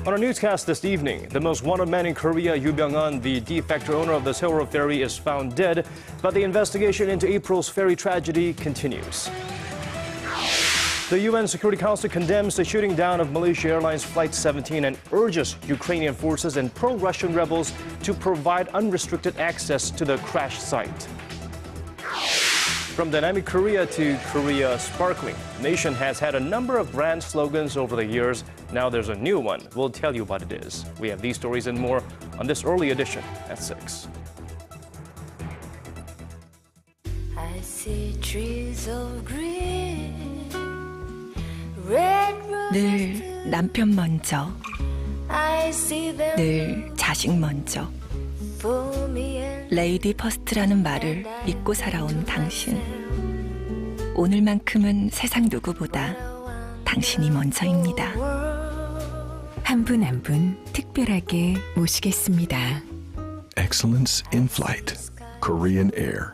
On our newscast this evening, the most wanted man in Korea, Yoo Byung-eun, the de facto owner of the Sewol-ho ferry, is found dead, but the investigation into April's ferry tragedy continues. The UN Security Council condemns the shooting down of Malaysia Airlines Flight 17 and urges Ukrainian forces and pro-Russian rebels to provide unrestricted access to the crash site. From dynamic Korea to Korea sparkling, the nation has had a number of brand slogans over the years. Now there's a new one. We'll tell you what it is. We have these stories and more on this early edition at 6. I see trees of green, red 늘 남편 먼저, I see them 늘 자식 먼저. for me and 레이디 퍼스트라는 말을 믿고 살아온 당신. 오늘만큼은 세상 누구보다 당신이 먼저입니다. 한 분 한 분 특별하게 모시겠습니다. Excellence in Flight, Korean Air.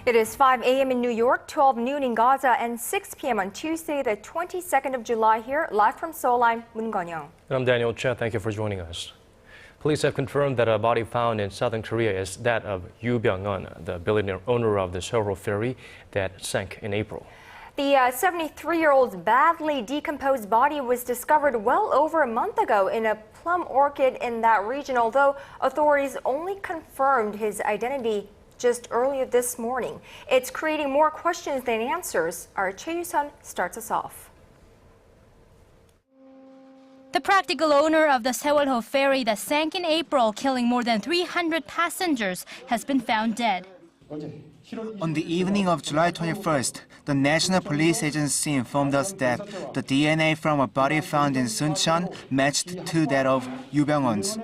It is 5 a.m. in New York, 12 noon in Gaza, and 6 p.m. on Tuesday, the 22nd of July here, live from Seoul, I'm Moon Gon-young. And I'm Daniel Che. Thank you for joining us. Police have confirmed that a body found in southern Korea is that of Yoo Byung-eun, the billionaire owner of the Sewol-ho ferry that sank in April. The 73-year-old's badly decomposed body was discovered well over a month ago in a plum orchard in that region, although authorities only confirmed his identity just earlier this morning. It's creating more questions than answers. Our Choi Yoo-sun starts us off. The practical owner of the Sewol-ho ferry that sank in April, killing more than 300 passengers, has been found dead. On the evening of July 21st, the National Police Agency informed us that the DNA from a body found in Suncheon matched to that of Yoo Byung-eun's.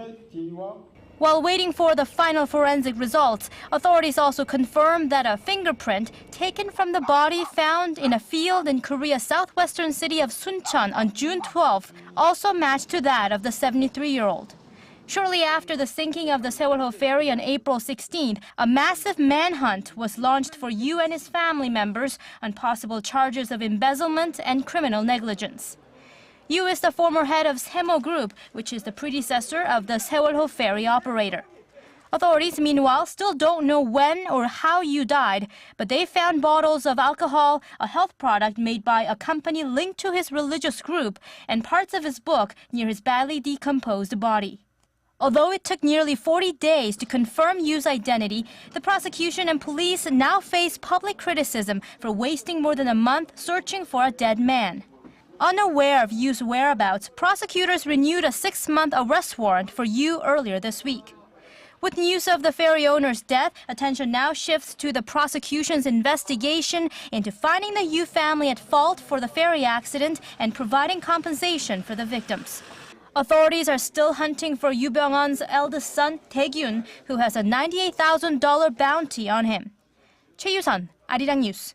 While waiting for the final forensic results, authorities also confirmed that a fingerprint taken from the body found in a field in Korea's southwestern city of Suncheon on June 12th also matched to that of the 73-year-old. Shortly after the sinking of the Sewol-ho ferry on April 16th, a massive manhunt was launched for Yoo and his family members on possible charges of embezzlement and criminal negligence. Yoo is the former head of Sewol Group, which is the predecessor of the Sewol-ho ferry operator. Authorities, meanwhile, still don't know when or how Yoo died, but they found bottles of alcohol, a health product made by a company linked to his religious group, and parts of his book near his badly decomposed body. Although it took nearly 40 days to confirm Yoo's identity, the prosecution and police now face public criticism for wasting more than a month searching for a dead man. Unaware of Yoo's whereabouts, prosecutors renewed a 6-month arrest warrant for Yoo earlier this week. With news of the ferry owner's death, attention now shifts to the prosecution's investigation into finding the Yoo family at fault for the ferry accident and providing compensation for the victims. Authorities are still hunting for Yoo Byung-eun's eldest son, Tae-gyun, who has a $98,000 bounty on him. Choi Yoo-sun, Arirang News.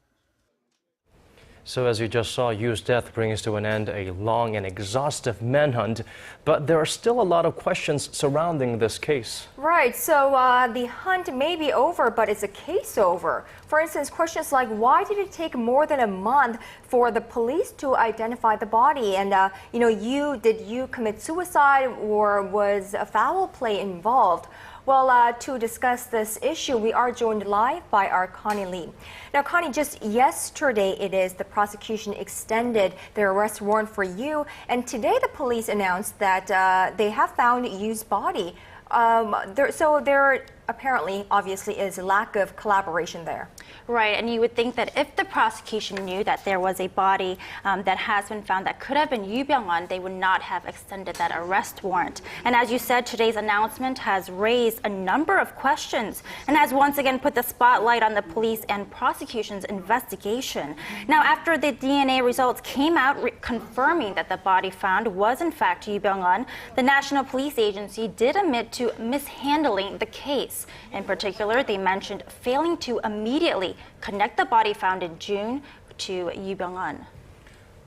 So as you just saw, Yoo's death brings to an end a long and exhaustive manhunt, but there are still a lot of questions surrounding this case. Right, so the hunt may be over, but is the case over? For instance, questions like why did it take more than a month for the police to identify the body? And, did you commit suicide or was a foul play involved? Well, to discuss this issue, we are joined live by our Connie Lee. Now, Connie, just yesterday, the prosecution extended their arrest warrant for Yoo, and today the police announced that they have found Yoo's body. There apparently, obviously, is a lack of collaboration there. Right, and you would think that if the prosecution knew that there was a body that has been found that could have been Yoo Byung-eun, they would not have extended that arrest warrant. And as you said, today's announcement has raised a number of questions and has once again put the spotlight on the police and prosecution's investigation. Now, after the DNA results came out confirming that the body found was in fact Yoo Byung-eun, the National Police Agency did admit to mishandling the case. In particular, they mentioned failing to immediately connect the body found in June to Yoo Byung-eun.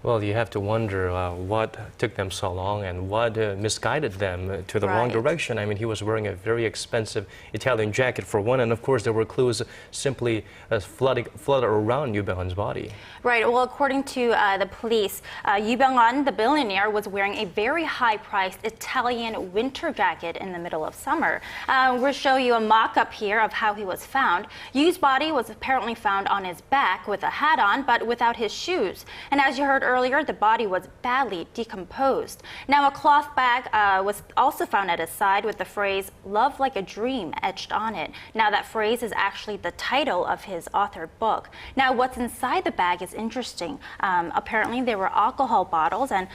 Well, you have to wonder what took them so long and what misguided them to the wrong direction. I mean, he was wearing a very expensive Italian jacket for one, and of course there were clues simply flooded around Yoo Byung-eun's body. Right. Well, according to the police, Yoo Byung-eun, the billionaire, was wearing a very high-priced Italian winter jacket in the middle of summer. We'll show you a mock-up here of how he was found. Yoo's body was apparently found on his back with a hat on, but without his shoes. And as you heard earlier, the body was badly decomposed. Now, a cloth bag was also found at his side with the phrase, "Love like a dream," etched on it. Now, that phrase is actually the title of his authored book. Now, what's inside the bag is interesting. Apparently, there were alcohol bottles, and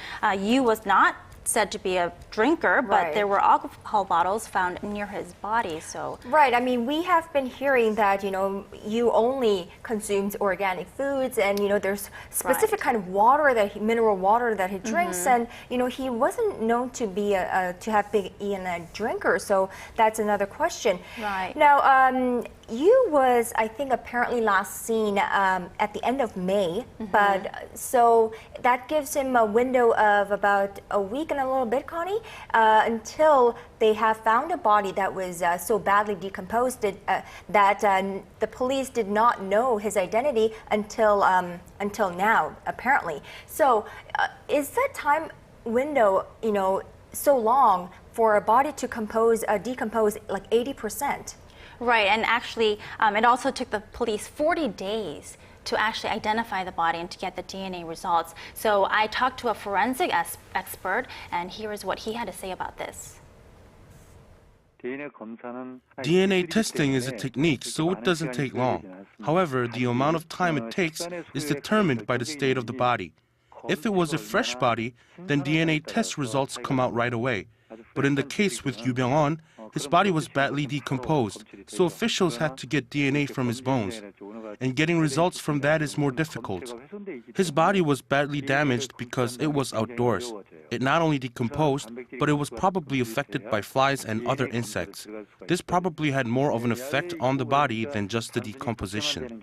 Yoo was not said to be a drinker, but there were alcohol bottles found near his body. So I mean, we have been hearing that, you know, you only consumes organic foods, and, you know, there's specific kind of water that mineral water that he drinks, and, you know, he wasn't known to be to have been a drinker. So that's another question. Now, Yoo was, I think, apparently last seen at the end of May, but so that gives him a window of about a week and a little bit, Connie, until they have found a body that was so badly decomposed that the police did not know his identity until now, apparently. So is that time window, you know, so long for a body to decompose like 80%? Right, and actually, it also took the police 40 days to actually identify the body and to get the DNA results. So I talked to a forensic expert, and here is what he had to say about this. DNA testing is a technique, so it doesn't take long. However, the amount of time it takes is determined by the state of the body. If it was a fresh body, then DNA test results come out right away. But in the case with Yoo Byung-eun, his body was badly decomposed, so officials had to get DNA from his bones. And getting results from that is more difficult. His body was badly damaged because it was outdoors. It not only decomposed, but it was probably affected by flies and other insects. This probably had more of an effect on the body than just the decomposition.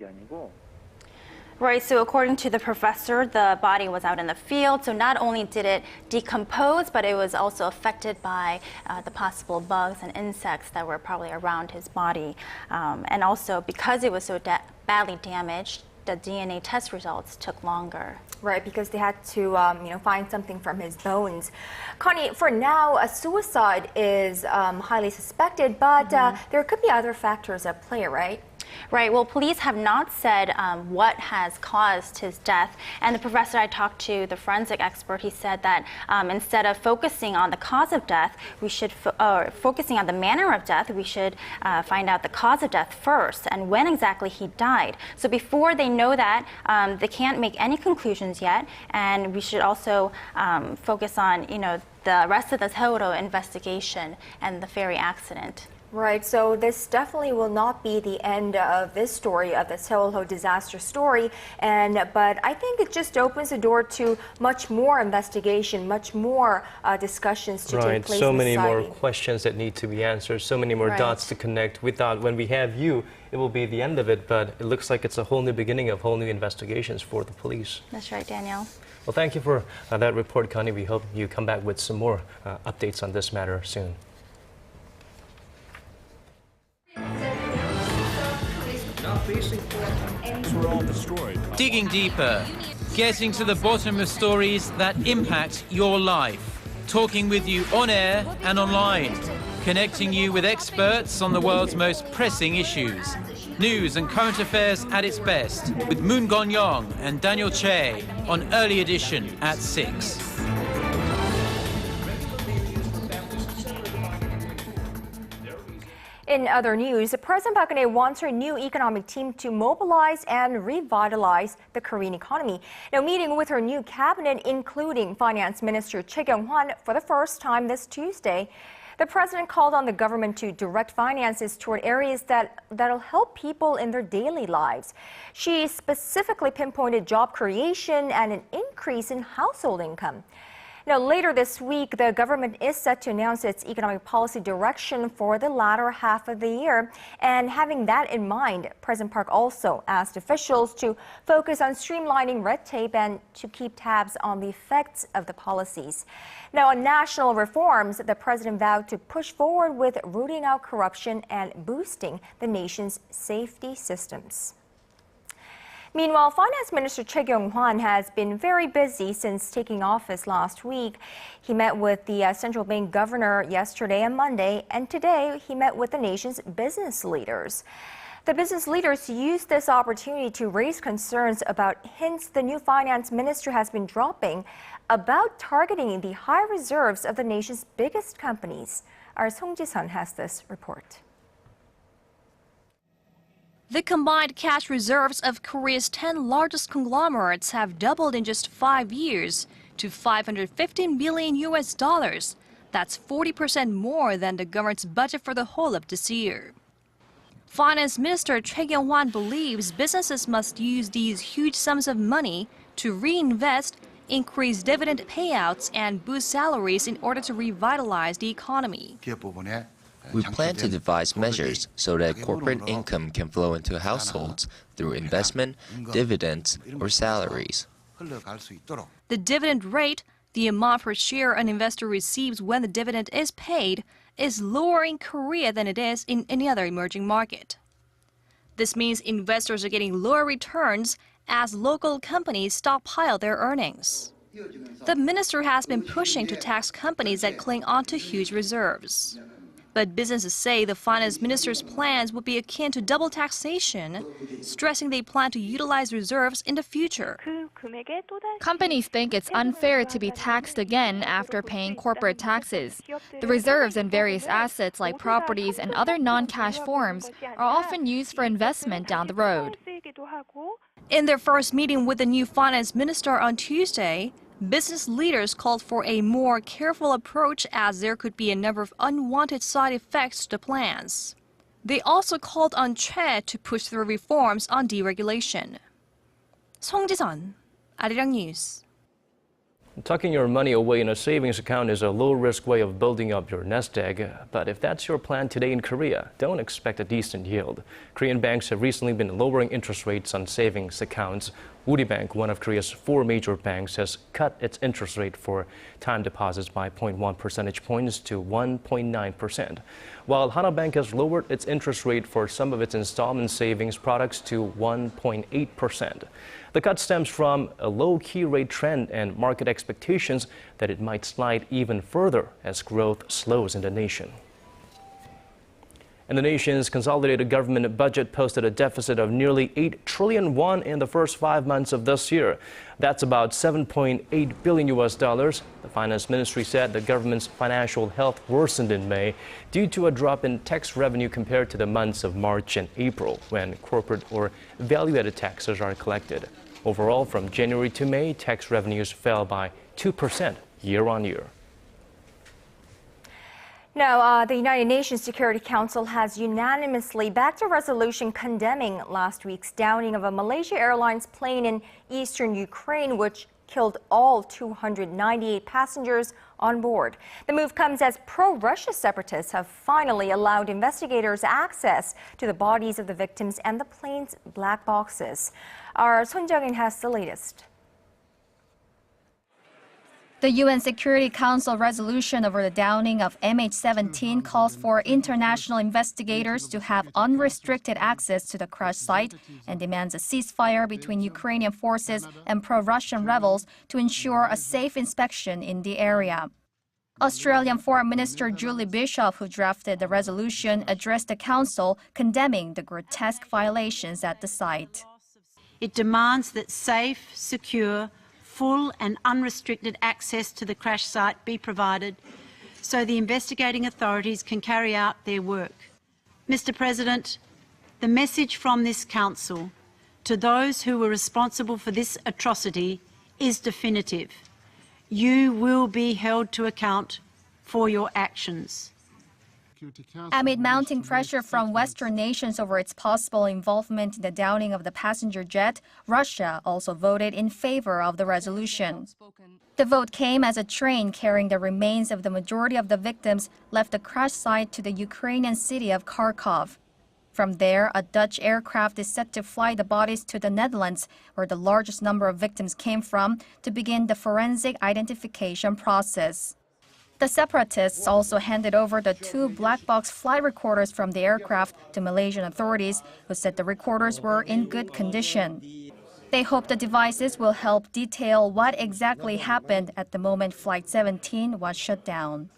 Right, so according to the professor, the body was out in the field, so not only did it decompose, but it was also affected by the possible bugs and insects that were probably around his body. And also, because it was so badly damaged, the DNA test results took longer. Right, because they had to you know, find something from his bones. Connie, for now, a suicide is highly suspected, but there could be other factors at play, right? Right. Well, police have not said what has caused his death. And the professor I talked to, the forensic expert, he said that instead of focusing on the cause of death, we should focusing on the manner of death, we should find out the cause of death first and when exactly he died. So before they know that, they can't make any conclusions yet. And we should also focus on, you know, the rest of the Sewol-ho investigation and the ferry accident. Right, so this definitely will not be the end of this story, of the Sewol-ho disaster story, but I think it just opens the door to much more investigation, much more discussions to take place so in many society. more questions that need to be answered, so many more dots to connect. We thought when we have you, it will be the end of it, but it looks like it's a whole new beginning of whole new investigations for the police. That's right, Daniel. Well, thank you for that report, Connie. We hope you come back with some more updates on this matter soon. Digging deeper, getting to the bottom of stories that impact your life, talking with you on air and online, connecting you with experts on the world's most pressing issues. News and current affairs at its best with Moon Gon-young and Daniel Che on Early Edition at 6. In other news, President Park Geun-hye wants her new economic team to mobilize and revitalize the Korean economy. Now, meeting with her new cabinet, including Finance Minister Choi Kyung-hwan for the first time this Tuesday, the president called on the government to direct finances toward areas that'll help people in their daily lives. She specifically pinpointed job creation and an increase in household income. Now, later this week, the government is set to announce its economic policy direction for the latter half of the year. And having that in mind, President Park also asked officials to focus on streamlining red tape and to keep tabs on the effects of the policies. Now, on national reforms, the president vowed to push forward with rooting out corruption and boosting the nation's safety systems. Meanwhile, Finance Minister Choi Kyung-hwan has been very busy since taking office last week. He met with the central bank governor yesterday and Monday, and today he met with the nation's business leaders. The business leaders used this opportunity to raise concerns about hints the new finance minister has been dropping about targeting the high reserves of the nation's biggest companies. Our Song Ji-sun has this report. The combined cash reserves of Korea's 10 largest conglomerates have doubled in just 5 years to $515 billion. That's 40% more than the government's budget for the whole of this year. Finance Minister Choi Kyung-hwan believes businesses must use these huge sums of money to reinvest, increase dividend payouts, and boost salaries in order to revitalize the economy. We plan to devise measures so that corporate income can flow into households through investment, dividends, or salaries. The dividend rate, the amount per share an investor receives when the dividend is paid, is lower in Korea than it is in any other emerging market. This means investors are getting lower returns as local companies stockpile their earnings. The minister has been pushing to tax companies that cling onto huge reserves. But businesses say the finance minister's plans would be akin to double taxation, stressing they plan to utilize reserves in the future. Companies think it's unfair to be taxed again after paying corporate taxes. The reserves and various assets like properties and other non-cash forms are often used for investment down the road. In their first meeting with the new finance minister on Tuesday, business leaders called for a more careful approach as there could be a number of unwanted side effects to the plans. They also called on Choi to push through reforms on deregulation. Song Ji-sun, Arirang News. Tucking your money away in a savings account is a low-risk way of building up your nest egg. But if that's your plan today in Korea, don't expect a decent yield. Korean banks have recently been lowering interest rates on savings accounts. Woody Bank, one of Korea's 4 major banks, has cut its interest rate for time deposits by 0.1 percentage points to 1.9%, while Hana Bank has lowered its interest rate for some of its installment savings products to 1.8%. The cut stems from a low-key rate trend and market expectations that it might slide even further as growth slows in the nation. And the nation's consolidated government budget posted a deficit of nearly 8 trillion won in the first 5 months of this year. That's about $7.8 billion. The finance ministry said the government's financial health worsened in May due to a drop in tax revenue compared to the months of March and April, when corporate or value-added taxes are collected. Overall, from January to May, tax revenues fell by 2% year-on-year. Now, the United Nations Security Council has unanimously backed a resolution condemning last week's downing of a Malaysia Airlines plane in eastern Ukraine, which killed all 298 passengers on board. The move comes as pro-Russia separatists have finally allowed investigators access to the bodies of the victims and the plane's black boxes. Our Son Jung-in has the latest. The UN Security Council resolution over the downing of MH17 calls for international investigators to have unrestricted access to the crash site and demands a ceasefire between Ukrainian forces and pro-Russian rebels to ensure a safe inspection in the area. Australian Foreign Minister Julie Bishop, who drafted the resolution, addressed the Council, condemning the grotesque violations at the site. It demands that safe, secure, full and unrestricted access to the crash site be provided so the investigating authorities can carry out their work. Mr. President, the message from this Council to those who were responsible for this atrocity is definitive. You will be held to account for your actions. Amid mounting pressure from Western nations over its possible involvement in the downing of the passenger jet, Russia also voted in favor of the resolution. The vote came as a train carrying the remains of the majority of the victims left the crash site to the Ukrainian city of Kharkov. From there, a Dutch aircraft is set to fly the bodies to the Netherlands, where the largest number of victims came from, to begin the forensic identification process. The separatists also handed over the 2 black box flight recorders from the aircraft to Malaysian authorities, who said the recorders were in good condition. They hope the devices will help detail what exactly happened at the moment Flight 17 was shut down.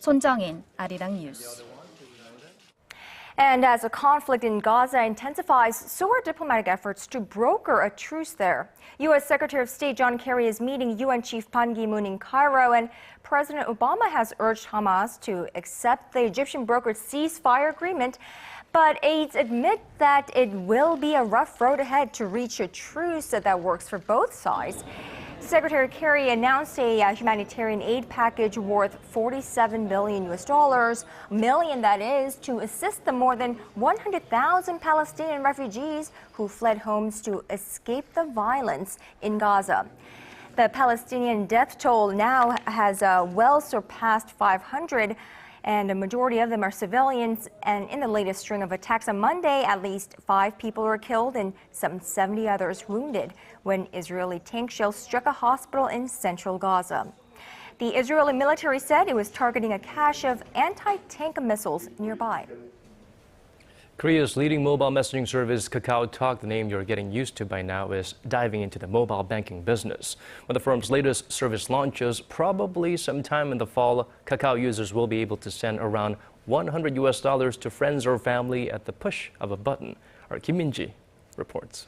손정인, Arirang News. And as the conflict in Gaza intensifies, so are diplomatic efforts to broker a truce there. U.S. Secretary of State John Kerry is meeting UN Chief Ban Ki-moon in Cairo, and President Obama has urged Hamas to accept the Egyptian brokered ceasefire agreement. But aides admit that it will be a rough road ahead to reach a truce that works for both sides. Secretary Kerry announced a humanitarian aid package worth $47 billion, million that is, to assist the more than 100,000 Palestinian refugees who fled homes to escape the violence in Gaza. The Palestinian death toll now has well surpassed 500. And a majority of them are civilians. And in the latest string of attacks on Monday, at least 5 people were killed and some 70 others wounded when Israeli tank shells struck a hospital in central Gaza. The Israeli military said it was targeting a cache of anti-tank missiles nearby. Korea's leading mobile messaging service, KakaoTalk, the name you're getting used to by now, is diving into the mobile banking business. When the firm's latest service launches, probably sometime in the fall, Kakao users will be able to send around $100 to friends or family at the push of a button. Our Kim Min-ji reports.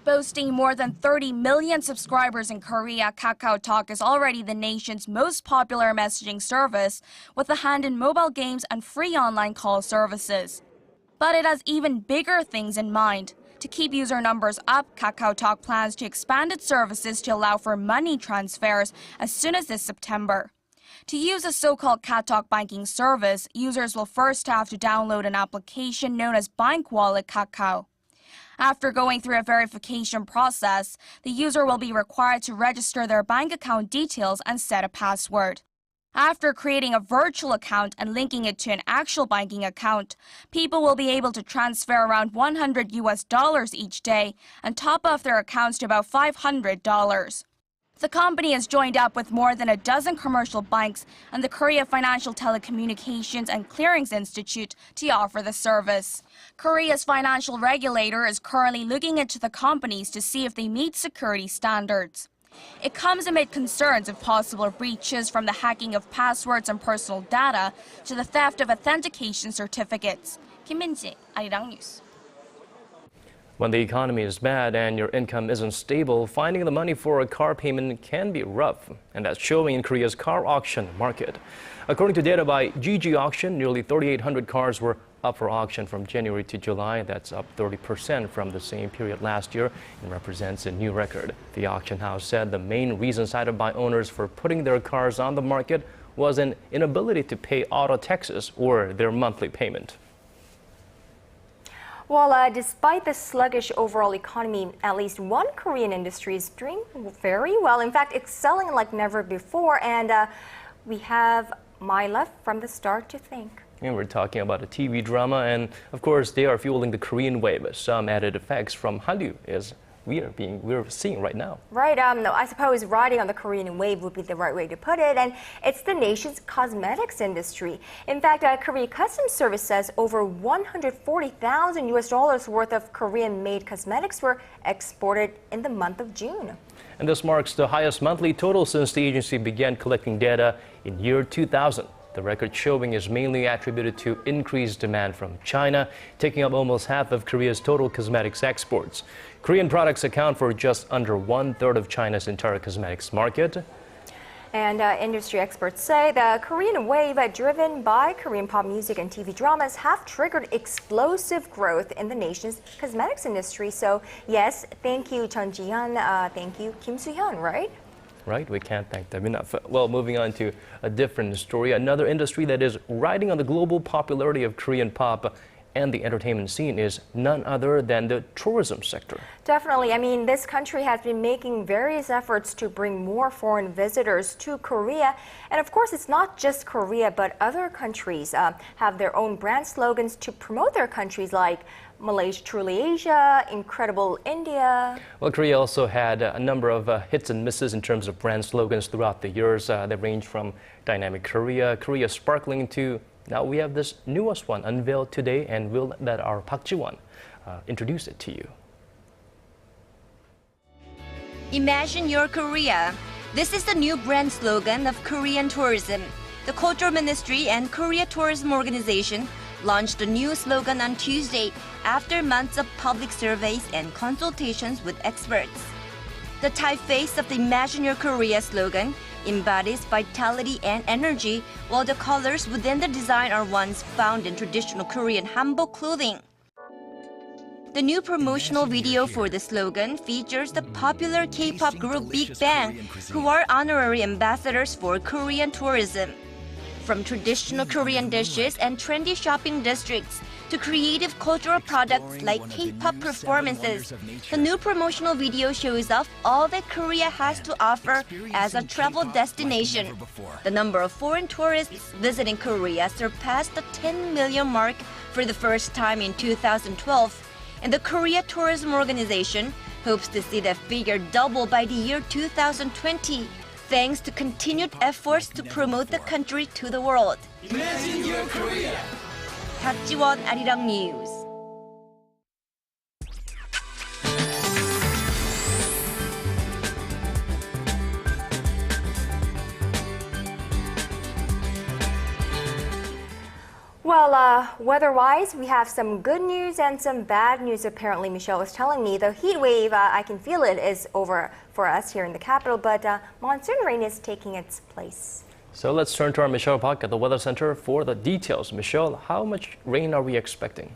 Boasting more than 30 million subscribers in Korea, KakaoTalk is already the nation's most popular messaging service, with a hand in mobile games and free online call services. But it has even bigger things in mind. To keep user numbers up, KakaoTalk plans to expand its services to allow for money transfers as soon as this September. To use a so-called KakaoTalk banking service, users will first have to download an application known as Bank Wallet Kakao. After going through a verification process, the user will be required to register their bank account details and set a password. After creating a virtual account and linking it to an actual banking account, people will be able to transfer around $100 each day and top off their accounts to about $500. The company has joined up with more than a dozen commercial banks and the Korea Financial Telecommunications and Clearings Institute to offer the service. Korea's financial regulator is currently looking into the companies to see if they meet security standards. It comes amid concerns of possible breaches, from the hacking of passwords and personal data to the theft of authentication certificates. Kim Min-ji, Arirang News. When the economy is bad and your income isn't stable, finding the money for a car payment can be rough, and that's showing in Korea's car auction market. According to data by GG Auction, nearly 3,800 cars were up for auction from January to July. That's up 30% from the same period last year and represents a new record. The auction house said the main reason cited by owners for putting their cars on the market was an inability to pay auto taxes or their monthly payment. Well, despite the sluggish overall economy, at least one Korean industry is doing very well. In fact, excelling like never before. And we have Myla from the start to thank. And we're talking about a TV drama, and of course, they are fueling the Korean wave. Some added effects from Hallyu is we're seeing right now. Right. No, I suppose riding on the Korean wave would be the right way to put it. And it's the nation's cosmetics industry. In fact, Korea Customs Service says over $140,000 worth of Korean-made cosmetics were exported in the month of June. And this marks the highest monthly total since the agency began collecting data in year 2000. The record showing is mainly attributed to increased demand from China, taking up almost half of Korea's total cosmetics exports. Korean products account for just under 1/3 of China's entire cosmetics market. And industry experts say the Korean wave driven by Korean pop music and TV dramas have triggered explosive growth in the nation's cosmetics industry. So yes, thank you Chun Ji-hyun, thank you Kim Soo-hyun, right? Right, we can't thank them enough. Well, moving on to a different story, another industry that is riding on the global popularity of Korean pop and the entertainment scene is none other than the tourism sector. Definitely. I mean, this country has been making various efforts to bring more foreign visitors to Korea. And of course, it's not just Korea, but other countries have their own brand slogans to promote their countries, like Malaysia, Truly Asia, Incredible India. Well, Korea also had a number of hits and misses in terms of brand slogans throughout the years that range from Dynamic Korea, Korea Sparkling to now we have this newest one unveiled today, and we'll let our Park Ji-won introduce it to you. Imagine your Korea. This is the new brand slogan of Korean tourism. The Culture Ministry and Korea Tourism Organization launched a new slogan on Tuesday after months of public surveys and consultations with experts. The typeface of the Imagine Your Korea slogan embodies vitality and energy, while the colors within the design are ones found in traditional Korean hanbok clothing. The new promotional video for the slogan features the popular K-pop group Big Bang, who are honorary ambassadors for Korean tourism. From traditional Korean dishes and trendy shopping districts to creative cultural products like K-pop performances, the new promotional video shows off all that Korea has to offer as a travel destination. The number of foreign tourists visiting Korea surpassed the 10 million mark for the first time in 2012, and the Korea Tourism Organization hopes to see that figure double by the year 2020, thanks to continued efforts to promote the country to the world. Imagine your Korea. Park Ji-won, Arirang News. Well, weather-wise, we have some good news and some bad news. Apparently, Michelle was telling me the heat wave, I can feel it, is over for us here in the capital, but monsoon rain is taking its place. So let's turn to our Michelle Park at the Weather Center for the details. Michelle, how much rain are we expecting?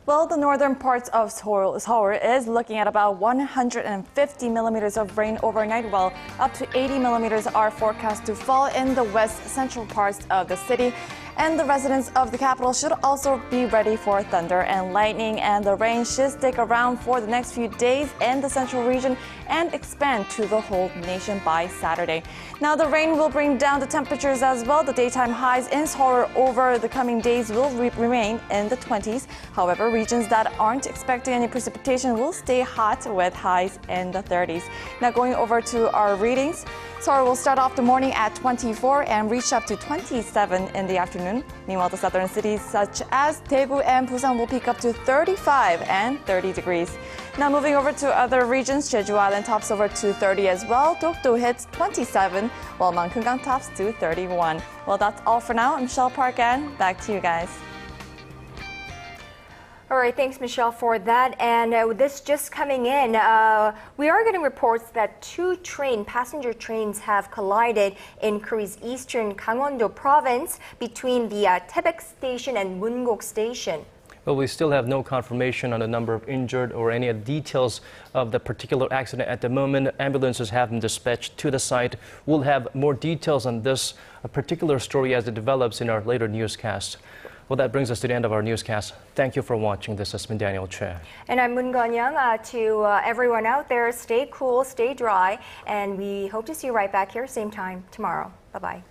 Well, the northern parts of Seoul is looking at about 150 millimeters of rain overnight, while up to 80 millimeters are forecast to fall in the west central parts of the city. And the residents of the capital should also be ready for thunder and lightning, and the rain should stick around for the next few days in the central region and expand to the whole nation by Saturday. Now, the rain will bring down the temperatures as well. The daytime highs in Seoul over the coming days will remain in the 20s. However, regions that aren't expecting any precipitation will stay hot with highs in the 30s. Now, going over to our readings. Seoul will start off the morning at 24 and reach up to 27 in the afternoon. Meanwhile, the southern cities such as Daegu and Busan will peak up to 35 and 30 degrees. Now moving over to other regions, Jeju Island tops over to 30 as well. Dokdo hits 27, while Mankungang tops to 31. Well, that's all for now. I'm Michelle Park, and back to you guys. All right, thanks, Michelle, for that. And this just coming in, we are getting reports that two passenger trains have collided in Korea's eastern Gangwon-do province between the Taebaek Station and Mungok Station. Well, we still have no confirmation on the number of injured or any details of the particular accident at the moment. Ambulances have been dispatched to the site. We'll have more details on this particular story as it develops in our later newscast. Well, that brings us to the end of our newscast. Thank you for watching. This has been Daniel Che. And I'm Moon Gon-young. To everyone out there, stay cool, stay dry, and we hope to see you right back here same time tomorrow. Bye-bye.